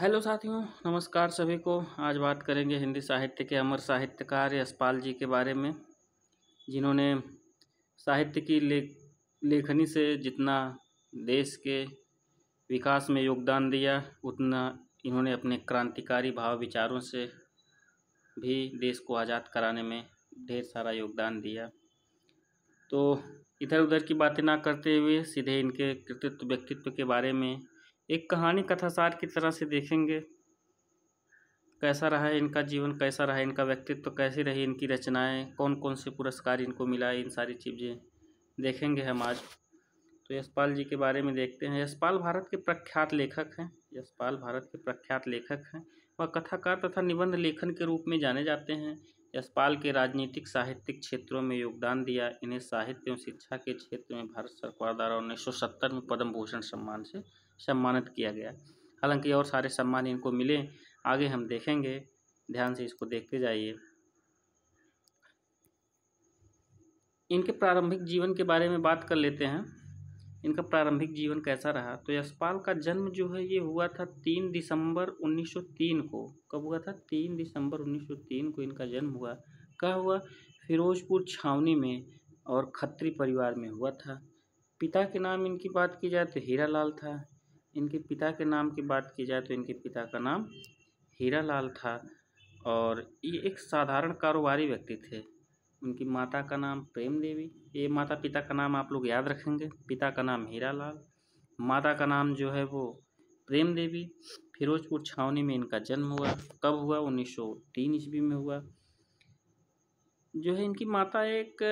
Hello साथियों, नमस्कार सभी को। आज बात करेंगे हिंदी साहित्य के अमर साहित्यकार यशपाल जी के बारे में, जिन्होंने साहित्य की लेखनी से जितना देश के विकास में योगदान दिया, उतना इन्होंने अपने क्रांतिकारी भाव विचारों से भी देश को आज़ाद कराने में ढेर सारा योगदान दिया। तो इधर उधर की बातें ना करते हुए सीधे इनके कृतित्व व्यक्तित्व के बारे में एक कहानी कथासार की तरह से देखेंगे। कैसा रहा है इनका जीवन, कैसा रहा इनका व्यक्तित्व, कैसी रही इनकी रचनाएं, कौन कौन से पुरस्कार इनको मिला, इन सारी चीज़ें देखेंगे हम आज। तो यशपाल जी के बारे में देखते हैं। यशपाल भारत के प्रख्यात लेखक हैं। यशपाल भारत के प्रख्यात लेखक हैं। वह कथाकार तथा निबंध लेखन के रूप में जाने जाते हैं। यशपाल के राजनीतिक साहित्यिक क्षेत्रों में योगदान दिया। इन्हें साहित्य एवं शिक्षा के क्षेत्र में भारत सरकार द्वारा 1970 में पद्म भूषण सम्मान से सम्मानित किया गया। हालांकि और सारे सम्मान इनको मिले, आगे हम देखेंगे, ध्यान से इसको देखते जाइए। इनके प्रारंभिक जीवन के बारे में बात कर लेते हैं। इनका प्रारंभिक जीवन कैसा रहा। तो यशपाल का जन्म जो है ये हुआ था 3 दिसंबर 1903 को। कब हुआ था? 3 दिसंबर 1903 को इनका जन्म हुआ। कहाँ हुआ? फिरोजपुर छावनी में, और खत्री परिवार में हुआ था। पिता के नाम इनकी बात की जाए तो हीरालाल था। इनके पिता के नाम की बात की जाए तो इनके पिता का नाम हीरालाल था, और ये एक साधारण कारोबारी व्यक्ति थे। उनकी माता का नाम प्रेम देवी। ये माता पिता का नाम आप लोग याद रखेंगे। पिता का नाम हीरालाल, माता का नाम जो है वो प्रेम देवी। फिरोजपुर छावनी में इनका जन्म हुआ। कब हुआ? 1903 ईस्वी में हुआ। जो है इनकी माता एक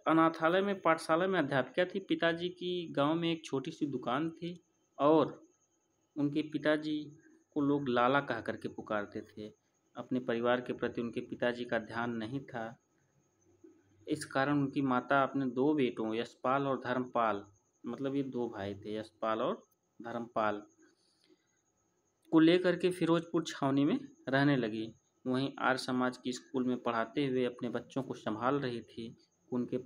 अनाथालय में, पाठशाला में अध्यापिका थी। पिताजी की गांव में एक छोटी सी दुकान थी, और उनके पिताजी को लोग लाला कह करके पुकारते थे। अपने परिवार के प्रति उनके पिताजी का ध्यान नहीं था। इस कारण उनकी माता अपने 2 बेटों यशपाल और धर्मपाल, मतलब ये 2 भाई थे, यशपाल और धर्मपाल, को लेकर के फिरोजपुर छावनी में रहने लगी। वहीं आर्य समाज की स्कूल में पढ़ाते हुए अपने बच्चों को संभाल रही थी। उनके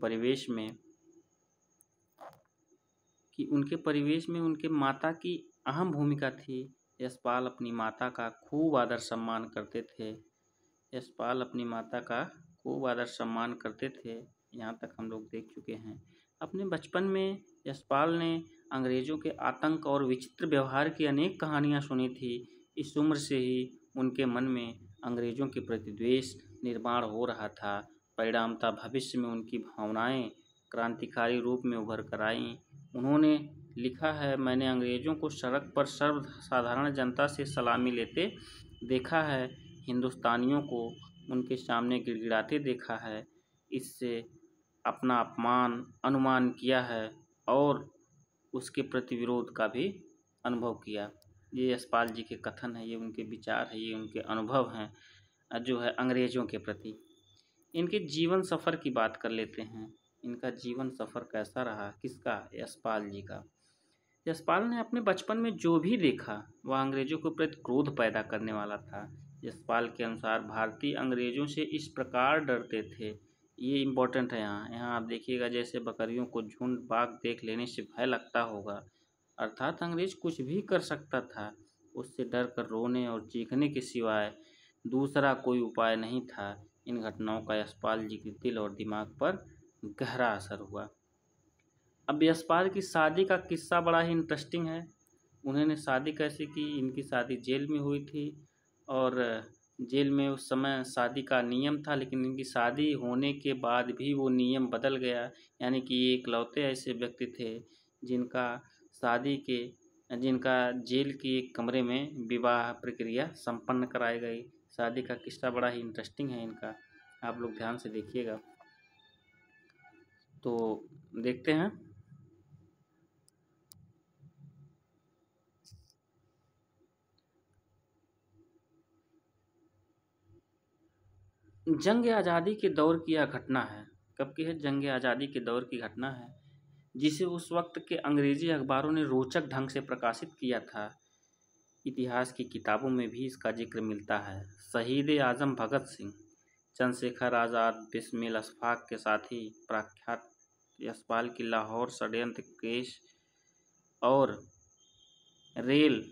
परिवेश में उनके माता की अहम भूमिका थी। यशपाल अपनी माता का खूब आदर सम्मान करते थे। यशपाल अपनी माता का खूब आदर सम्मान करते थे। यहाँ तक हम लोग देख चुके हैं। अपने बचपन में यशपाल ने अंग्रेज़ों के आतंक और विचित्र व्यवहार की अनेक कहानियाँ सुनी थी। इस उम्र से ही उनके मन में अंग्रेज़ों के प्रति द्वेष निर्माण हो रहा था। परिणामतः भविष्य में उनकी भावनाएं क्रांतिकारी रूप में उभर कर आईं। उन्होंने लिखा है, मैंने अंग्रेज़ों को सड़क पर सर्वसाधारण जनता से सलामी लेते देखा है, हिंदुस्तानियों को उनके सामने गिड़गिड़ाते देखा है। इससे अपना अपमान अनुमान किया है, और उसके प्रति विरोध का भी अनुभव किया। ये यशपाल जी के कथन है, ये उनके विचार है, ये उनके अनुभव हैं जो है अंग्रेज़ों के प्रति। इनके जीवन सफ़र की बात कर लेते हैं। इनका जीवन सफ़र कैसा रहा? किसका? यशपाल जी का। यशपाल ने अपने बचपन में जो भी देखा वह अंग्रेज़ों के प्रति क्रोध पैदा करने वाला था। यशपाल के अनुसार भारतीय अंग्रेज़ों से इस प्रकार डरते थे। ये इम्पोर्टेंट है। यहाँ आप देखिएगा, जैसे बकरियों को झुंड बाघ देख लेने से भय लगता होगा, अर्थात अंग्रेज़ कुछ भी कर सकता था। उससे डर कर रोने और चीखने के सिवाय दूसरा कोई उपाय नहीं था। इन घटनाओं का यशपाल जी के दिल और दिमाग पर गहरा असर हुआ। अब यशपाल की शादी का किस्सा बड़ा ही इंटरेस्टिंग है। उन्होंने शादी कैसे की? इनकी शादी जेल में हुई थी, और जेल में उस समय शादी का नियम था, लेकिन इनकी शादी होने के बाद भी वो नियम बदल गया। यानी कि ये इकलौते ऐसे व्यक्ति थे जिनका जेल के एक कमरे में विवाह प्रक्रिया संपन्न कराई गई। शादी का किस्सा बड़ा ही इंटरेस्टिंग है इनका, आप लोग ध्यान से देखिएगा। तो देखते हैं। जंग आज़ादी के दौर की यह घटना है। कब की है? जंग आज़ादी के दौर की घटना है, जिसे उस वक्त के अंग्रेज़ी अखबारों ने रोचक ढंग से प्रकाशित किया था। इतिहास की किताबों में भी इसका जिक्र मिलता है। शहीद आज़म भगत सिंह, चंद्रशेखर आज़ाद, बिस्मिल अशफाक के साथी प्रख्यात यशपाल की लाहौर षड्यंत्र केस और रेल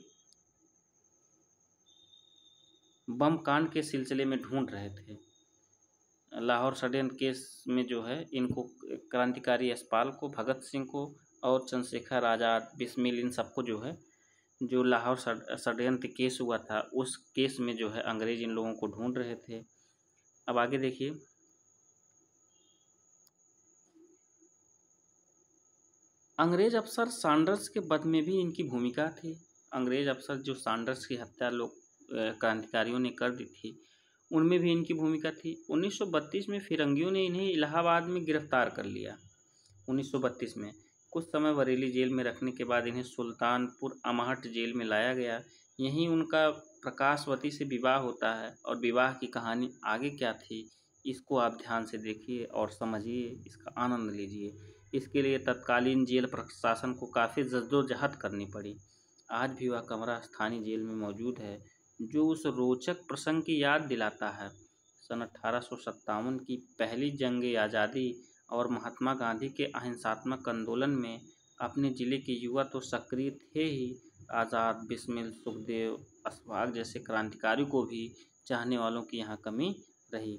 बम कांड के सिलसिले में ढूंढ रहे थे। लाहौर षड्यंत्र केस में जो है इनको, क्रांतिकारी यशपाल को, भगत सिंह को और चंद्रशेखर आज़ाद, बिस्मिल, इन सबको जो है, जो लाहौर षड्यंत्र केस हुआ था उस केस में जो है अंग्रेज इन लोगों को ढूंढ रहे थे। अब आगे देखिए, अंग्रेज अफसर सैंडर्स के वध में भी इनकी भूमिका थी। अंग्रेज अफसर जो सैंडर्स की हत्या लोग क्रांतिकारियों ने कर दी थी, उनमें भी इनकी भूमिका थी। 1932 में फिरंगियों ने इन्हें इलाहाबाद में गिरफ्तार कर लिया। 1932 में कुछ समय बरेली जेल में रखने के बाद इन्हें सुल्तानपुर अमाहट जेल में लाया गया। यहीं उनका प्रकाशवती से विवाह होता है और विवाह की कहानी आगे क्या थी इसको आप ध्यान से देखिए और समझिए, इसका आनंद लीजिए। इसके लिए तत्कालीन जेल प्रशासन को काफ़ी जद्दोजहद करनी पड़ी। आज भी वह कमरा स्थानीय जेल में मौजूद है जो उस रोचक प्रसंग की याद दिलाता है। सन 1857 की पहली जंग आज़ादी और महात्मा गांधी के अहिंसात्मक आंदोलन में अपने ज़िले के युवा तो सक्रिय थे ही, आज़ाद, बिस्मिल, सुखदेव, अशफाक जैसे क्रांतिकारियों को भी चाहने वालों की यहाँ कमी रही।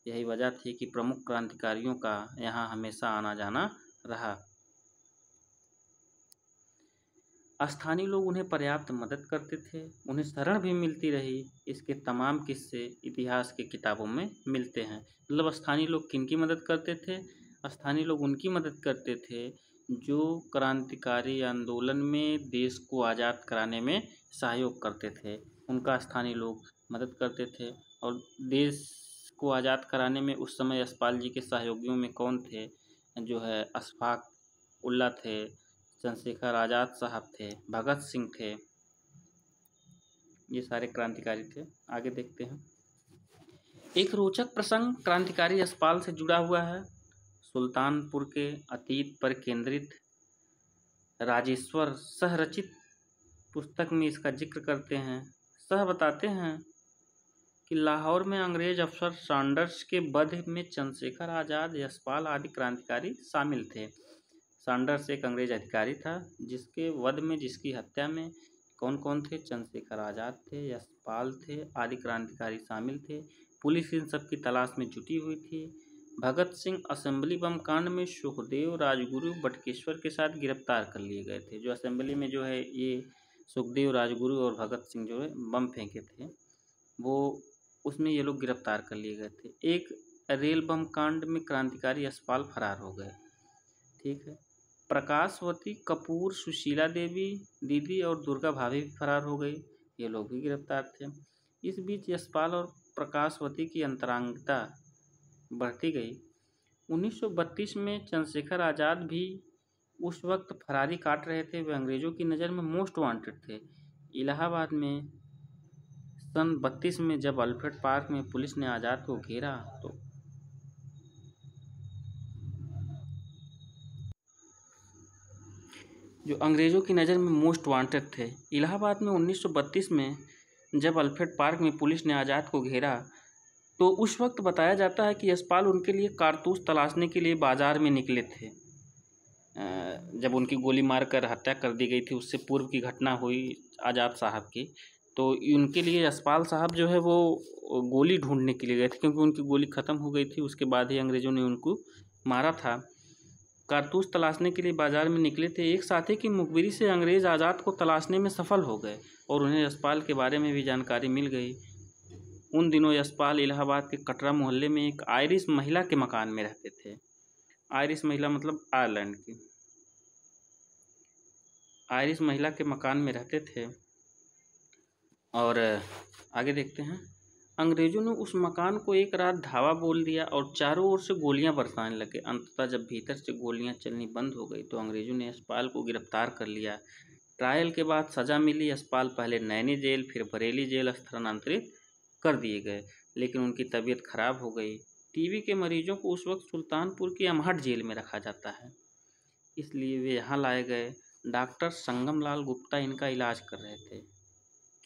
यही वजह थी कि प्रमुख क्रांतिकारियों का यहाँ हमेशा आना जाना रहा। स्थानीय लोग उन्हें पर्याप्त मदद करते थे, उन्हें शरण भी मिलती रही। इसके तमाम किस्से इतिहास की किताबों में मिलते हैं। मतलब स्थानीय लोग किनकी मदद करते थे? स्थानीय लोग उनकी मदद करते थे जो क्रांतिकारी आंदोलन में देश को आज़ाद कराने में सहयोग करते थे, उनका स्थानीय लोग मदद करते थे। और देश को आज़ाद कराने में उस समय यशपाल जी के सहयोगियों में कौन थे? जो है अशफाक उल्ला थे, चंद्रशेखर आज़ाद साहब थे, भगत सिंह थे, ये सारे क्रांतिकारी थे। आगे देखते हैं। एक रोचक प्रसंग क्रांतिकारी यशपाल से जुड़ा हुआ है। सुल्तानपुर के अतीत पर केंद्रित राजेश्वर सहरचित पुस्तक में इसका जिक्र करते हैं। सह बताते हैं कि लाहौर में अंग्रेज अफसर सैंडर्स के वध में चंद्रशेखर आज़ाद, यशपाल आदि क्रांतिकारी शामिल थे। सैंडर्स एक अंग्रेज अधिकारी था जिसके वध में, जिसकी हत्या में कौन कौन थे? चंद्रशेखर आज़ाद थे, यशपाल थे, आदि क्रांतिकारी शामिल थे। पुलिस इन सब की तलाश में जुटी हुई थी। भगत सिंह असेंबली बम कांड में सुखदेव, राजगुरु, बटकेश्वर के साथ गिरफ्तार कर लिए गए थे। जो असेंबली में जो है ये सुखदेव, राजगुरु और भगत सिंह जो है बम फेंके थे, वो उसमें ये लोग गिरफ्तार कर लिए गए थे। एक रेल बम कांड में क्रांतिकारी यशपाल फरार हो गए। ठीक है। प्रकाशवती, कपूर, सुशीला देवी दीदी और दुर्गा भाभी भी फरार हो गई, ये लोग भी गिरफ्तार थे। इस बीच यशपाल और प्रकाशवती की अंतरंगिता बढ़ती गई। 1932 में चंद्रशेखर आज़ाद भी उस वक्त फरारी काट रहे थे। वे अंग्रेजों की नज़र में मोस्ट वांटेड थे। इलाहाबाद में सन 32 में जब अल्फ्रेड पार्क में पुलिस ने आज़ाद को घेरा तो जो अंग्रेज़ों की नज़र में मोस्ट वांटेड थे। इलाहाबाद में 1932 में जब अल्फ्रेड पार्क में पुलिस ने आज़ाद को घेरा तो उस वक्त बताया जाता है कि यशपाल उनके लिए कारतूस तलाशने के लिए बाज़ार में निकले थे। जब उनकी गोली मारकर हत्या कर दी गई थी, उससे पूर्व की घटना हुई आज़ाद साहब की, तो उनके लिए यशपाल साहब जो है वो गोली ढूंढने के लिए गए थे, क्योंकि उनकी गोली ख़त्म हो गई थी। उसके बाद ही अंग्रेज़ों ने उनको मारा था। कारतूस तलाशने के लिए बाज़ार में निकले थे। एक साथी की मुखबिरी से अंग्रेज़ आज़ाद को तलाशने में सफल हो गए और उन्हें यशपाल के बारे में भी जानकारी मिल गई। उन दिनों यशपाल इलाहाबाद के कटरा मोहल्ले में एक आयरिश महिला के मकान में रहते थे। आयरिश महिला मतलब आयरलैंड की। आयरिश महिला के मकान में रहते थे। और आगे देखते हैं। अंग्रेज़ों ने उस मकान को एक रात ढाबा बोल दिया और चारों ओर से गोलियां बरसाने लगे। अंततः जब भीतर से गोलियां चलनी बंद हो गई तो अंग्रेज़ों ने यशपाल को गिरफ्तार कर लिया। ट्रायल के बाद सज़ा मिली। यशपाल पहले नैनी जेल, फिर बरेली जेल स्थानांतरित कर दिए गए, लेकिन उनकी तबीयत खराब हो गई। टीबी के मरीजों को उस वक्त सुल्तानपुर की अमाहट जेल में रखा जाता है, इसलिए वे यहाँ लाए गए। डॉक्टर संगमलाल गुप्ता इनका इलाज कर रहे थे।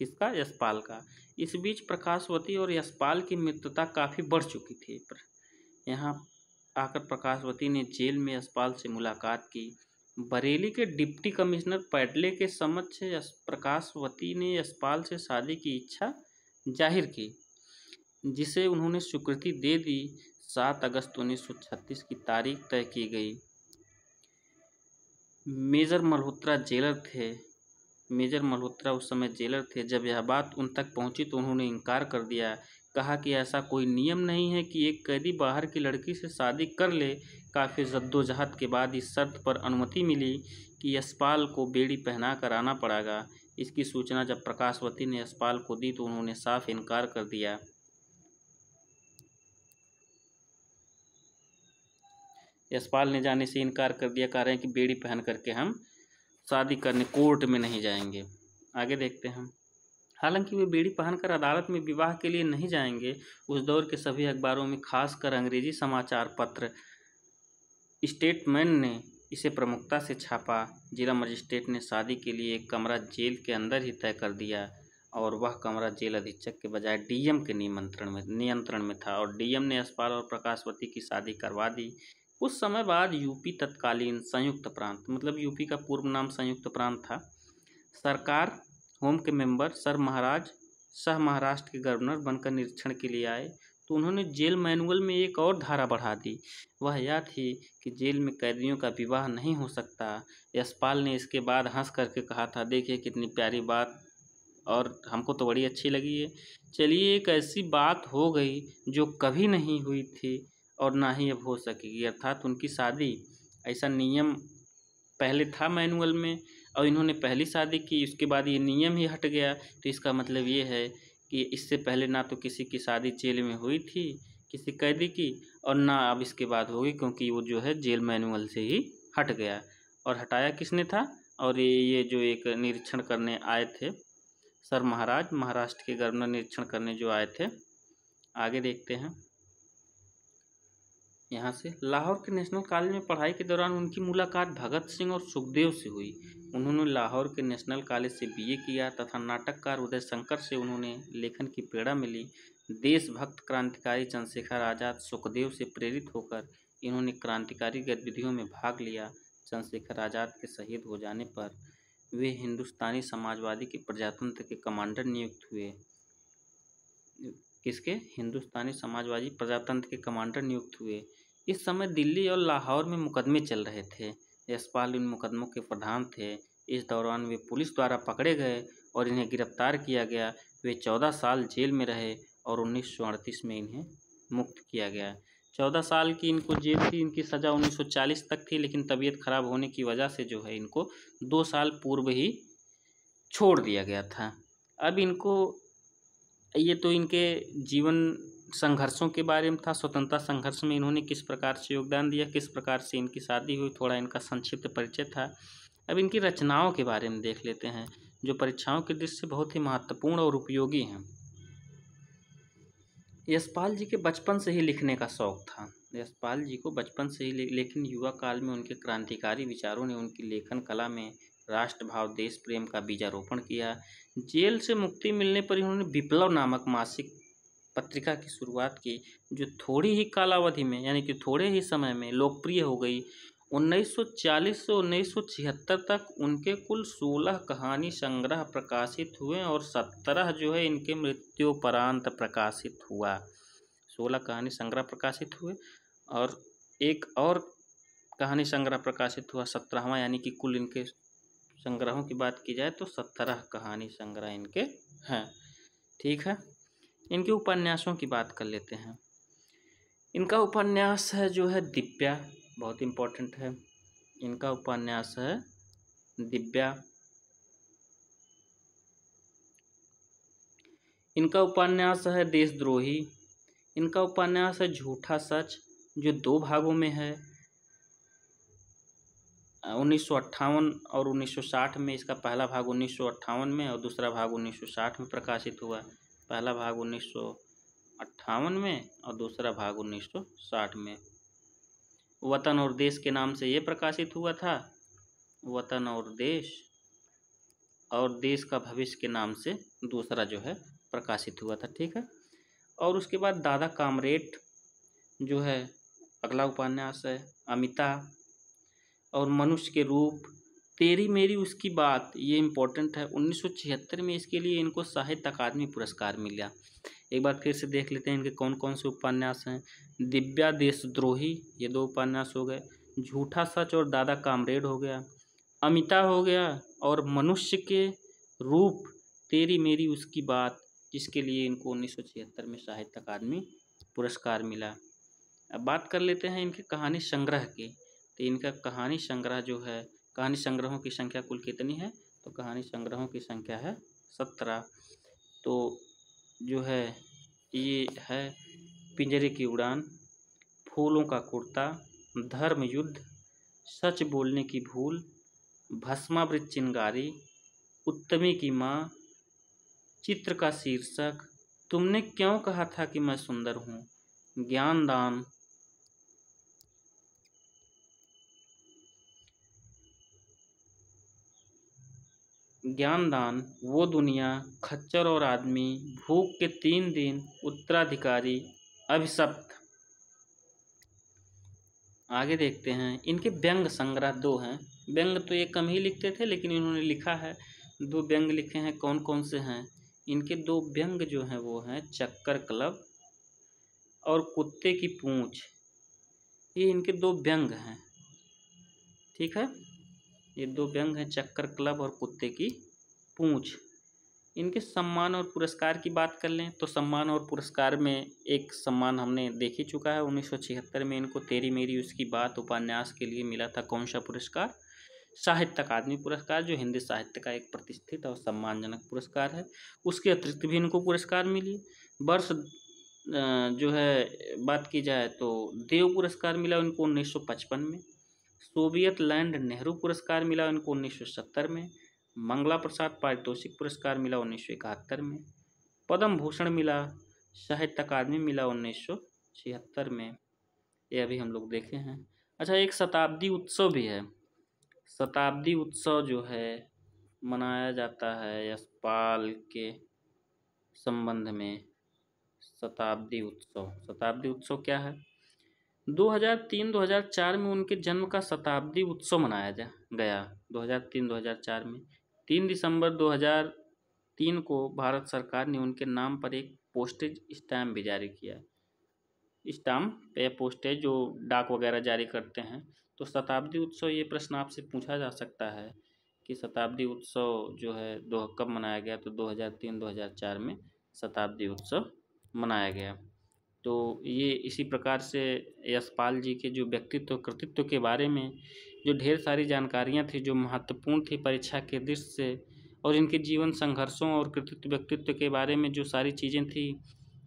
किसका? यशपाल का। इस बीच प्रकाशवती और यशपाल की मित्रता काफ़ी बढ़ चुकी थी। यहाँ आकर प्रकाशवती ने जेल में यशपाल से मुलाकात की। बरेली के डिप्टी कमिश्नर पैडले के समक्ष प्रकाशवती ने यशपाल से शादी की इच्छा जाहिर की, जिसे उन्होंने स्वीकृति दे दी। 7 अगस्त 1936 की तारीख तय की गई। मेजर मल्होत्रा जेलर थे। मेजर मल्होत्रा उस समय जेलर थे। जब यह बात उन तक पहुंची तो उन्होंने इनकार कर दिया। कहा कि ऐसा कोई नियम नहीं है कि एक कैदी बाहर की लड़की से शादी कर ले। काफ़ी जद्दोजहद के बाद इस शर्त पर अनुमति मिली कि यशपाल को बेड़ी पहना कर आना पड़ेगा। इसकी सूचना जब प्रकाशवती ने यशपाल को दी तो उन्होंने साफ इनकार कर दिया। यशपाल ने जाने से इनकार कर दिया। कह रहे हैं कि बेड़ी पहन करके हम शादी करने कोर्ट में नहीं जाएंगे। आगे देखते हैं। हालांकि वे बेड़ी पहनकर अदालत में विवाह के लिए नहीं जाएंगे। उस दौर के सभी अखबारों में, खासकर अंग्रेजी समाचार पत्र स्टेटमैन ने इसे प्रमुखता से छापा। जिला मजिस्ट्रेट ने शादी के लिए एक कमरा जेल के अंदर ही तय कर दिया और वह कमरा जेल अधीक्षक के बजाय डीएम के नियंत्रण में था और डीएम ने यशपाल और प्रकाशवती की शादी करवा दी। कुछ समय बाद यूपी तत्कालीन संयुक्त प्रांत, मतलब यूपी का पूर्व नाम संयुक्त प्रांत था, सरकार होम के मेंबर सर महाराज शाह महाराष्ट्र के गवर्नर बनकर निरीक्षण के लिए आए तो उन्होंने जेल मैनुअल में एक और धारा बढ़ा दी। वह यह थी कि जेल में कैदियों का विवाह नहीं हो सकता। यशपाल ने इसके बाद हंस करके कहा था, देखिए कितनी प्यारी बात और हमको तो बड़ी अच्छी लगी है। चलिए, एक ऐसी बात हो गई जो कभी नहीं हुई थी और ना ही अब हो सकेगी, अर्थात उनकी शादी। ऐसा नियम पहले था मैनुअल में और इन्होंने पहली शादी की, उसके बाद ये नियम ही हट गया। तो इसका मतलब ये है कि इससे पहले ना तो किसी की शादी जेल में हुई थी किसी कैदी की और ना अब इसके बाद होगी, क्योंकि वो जो है जेल मैनुअल से ही हट गया। और हटाया किसने था? और ये जो एक निरीक्षण करने आए थे सर महाराज, महाराष्ट्र के गवर्नर निरीक्षण करने जो आए थे। आगे देखते हैं। यहाँ से लाहौर के नेशनल कॉलेज में पढ़ाई के दौरान उनकी मुलाकात भगत सिंह और सुखदेव से हुई। उन्होंने लाहौर के नेशनल कॉलेज से बीए किया तथा नाटककार उदय शंकर से उन्होंने लेखन की प्रेरणा मिली। देशभक्त क्रांतिकारी चंद्रशेखर आज़ाद, सुखदेव से प्रेरित होकर इन्होंने क्रांतिकारी गतिविधियों में भाग लिया। चंद्रशेखर आज़ाद के शहीद हो जाने पर वे हिंदुस्तानी समाजवादी के प्रजातंत्र के कमांडर नियुक्त हुए। किसके? हिंदुस्तानी समाजवादी प्रजातंत्र के कमांडर नियुक्त हुए। इस समय दिल्ली और लाहौर में मुकदमे चल रहे थे। यशपाल इन मुकदमों के प्रधान थे। इस दौरान वे पुलिस द्वारा पकड़े गए और इन्हें गिरफ्तार किया गया। वे 14 साल जेल में रहे और 1938 में इन्हें मुक्त किया गया। 14 साल की इनको जेल थी। इनकी सज़ा 1940 तक थी, लेकिन तबीयत खराब होने की वजह से जो है इनको 2 साल पूर्व ही छोड़ दिया गया था। अब इनको ये तो इनके जीवन संघर्षों के बारे में था। स्वतंत्रता संघर्ष में इन्होंने किस प्रकार से योगदान दिया, किस प्रकार से इनकी शादी हुई, थोड़ा इनका संक्षिप्त परिचय था। अब इनकी रचनाओं के बारे में देख लेते हैं, जो परीक्षाओं की दृष्टि से बहुत ही महत्वपूर्ण और उपयोगी हैं। यशपाल जी के बचपन से ही लिखने का शौक था। यशपाल जी को बचपन से ही, लेकिन युवा काल में उनके क्रांतिकारी विचारों ने उनकी लेखन कला में राष्ट्रभाव, देश प्रेम का बीजारोपण किया। जेल से मुक्ति मिलने पर इन्होंने विप्लव नामक मासिक पत्रिका की शुरुआत की, जो थोड़ी ही कालावधि में, यानी कि थोड़े ही समय में लोकप्रिय हो गई। 1940 से 1976 तक उनके कुल 16 कहानी संग्रह प्रकाशित हुए और 17 जो है इनके मृत्युपरांत प्रकाशित हुआ। 16 कहानी संग्रह प्रकाशित हुए और एक और कहानी संग्रह प्रकाशित हुआ 17वां, यानी कि कुल इनके संग्रहों की बात की जाए तो 17 कहानी संग्रह इनके हैं। ठीक है, इनके उपन्यासों की बात कर लेते हैं। इनका उपन्यास है जो है दिव्या, बहुत इम्पोर्टेंट है। इनका उपन्यास है दिव्या। इनका उपन्यास है देशद्रोही। इनका उपन्यास है झूठा सच, जो 2 भागों में है। 1958 और 1960 में। इसका पहला भाग 1958 में और दूसरा भाग 1960 में प्रकाशित हुआ। पहला भाग 1958 में और दूसरा भाग 1960 में। वतन और देश के नाम से ये प्रकाशित हुआ था। वतन और देश का भविष्य के नाम से दूसरा जो है प्रकाशित हुआ था। ठीक है, और उसके बाद दादा कामरेड जो है अगला उपन्यास है। अमिता और मनुष्य के रूप, तेरी मेरी उसकी बात, ये इम्पोर्टेंट है। 1976 में इसके लिए इनको साहित्य अकादमी पुरस्कार मिला। एक बार फिर से देख लेते हैं इनके कौन कौन से उपन्यास हैं। दिव्या देशद्रोही, ये 2 उपन्यास हो गए। झूठा सच और दादा कामरेड हो गया। अमिता हो गया। और मनुष्य के रूप, तेरी मेरी उसकी बात, जिसके लिए इनको 1976 में साहित्य अकादमी पुरस्कार मिला। अब बात कर लेते हैं इनके कहानी संग्रह की। तो इनका कहानी संग्रह जो है, कहानी संग्रहों की संख्या कुल कितनी है? तो कहानी संग्रहों की संख्या है 17। तो जो है ये है पिंजरे की उड़ान, फूलों का कुर्ता, धर्म युद्ध, सच बोलने की भूल, भस्मावृत चिंगारी, उत्तमी की माँ, चित्र का शीर्षक, तुमने क्यों कहा था कि मैं सुंदर हूँ, ज्ञानदान, ज्ञानदान, वो दुनिया, खच्चर और आदमी, भूख के 3 दिन, उत्तराधिकारी, अभिशप्त। आगे देखते हैं इनके व्यंग संग्रह 2 हैं। व्यंग तो ये कम ही लिखते थे, लेकिन इन्होंने लिखा है 2 व्यंग लिखे हैं। कौन कौन से हैं? इनके 2 व्यंग जो हैं वो हैं चक्कर क्लब और कुत्ते की पूंछ। ये इनके 2 व्यंग हैं, ठीक है। ये 2 व्यंग हैं, चक्कर क्लब और कुत्ते की पूंछ। इनके सम्मान और पुरस्कार की बात कर लें तो सम्मान और पुरस्कार में एक सम्मान हमने देख ही चुका है। 1976 में इनको तेरी मेरी उसकी बात उपन्यास के लिए मिला था। कौन सा पुरस्कार? साहित्य अकादमी पुरस्कार, जो हिंदी साहित्य का एक प्रतिष्ठित और सम्मानजनक पुरस्कार है। उसके अतिरिक्त भी इनको पुरस्कार मिली। वर्ष जो है बात की जाए तो देव पुरस्कार मिला उनको 1955 में। सोवियत लैंड नेहरू पुरस्कार मिला उनको 1970 में। मंगला प्रसाद पारितोषिक पुरस्कार मिला 1971 में। पद्म भूषण मिला, साहित्य अकादमी मिला 1976 में। ये अभी हम लोग देखे हैं। अच्छा, एक शताब्दी उत्सव भी है। शताब्दी उत्सव जो है मनाया जाता है यशपाल के संबंध में। शताब्दी उत्सव, शताब्दी उत्सव क्या है? 2003-2004 में उनके जन्म का शताब्दी उत्सव मनाया गया। 2003-2004 में 3 दिसंबर 2003 को भारत सरकार ने उनके नाम पर एक पोस्टेज स्टैम्प भी जारी किया। स्टैम्प या पोस्टेज जो डाक वगैरह जारी करते हैं। तो शताब्दी उत्सव, ये प्रश्न आपसे पूछा जा सकता है कि शताब्दी उत्सव जो है कब मनाया गया? तो 2003-2004 में शताब्दी उत्सव मनाया गया। तो ये इसी प्रकार से यशपाल जी के जो व्यक्तित्व कृतित्व के बारे में जो ढेर सारी जानकारियाँ थी जो महत्वपूर्ण थी परीक्षा के दृष्टि से, और इनके जीवन संघर्षों और कृतित्व व्यक्तित्व के बारे में जो सारी चीज़ें थी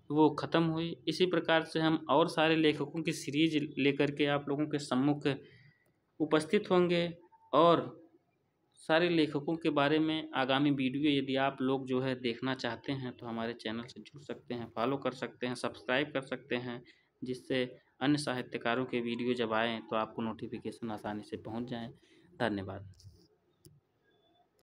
वो ख़त्म हुई। इसी प्रकार से हम और सारे लेखकों की सीरीज लेकर के आप लोगों के सम्मुख उपस्थित होंगे। और सारे लेखकों के बारे में आगामी वीडियो यदि आप लोग जो है देखना चाहते हैं तो हमारे चैनल से जुड़ सकते हैं, फॉलो कर सकते हैं, सब्सक्राइब कर सकते हैं, जिससे अन्य साहित्यकारों के वीडियो जब आएँ तो आपको नोटिफिकेशन आसानी से पहुंच जाएं। धन्यवाद।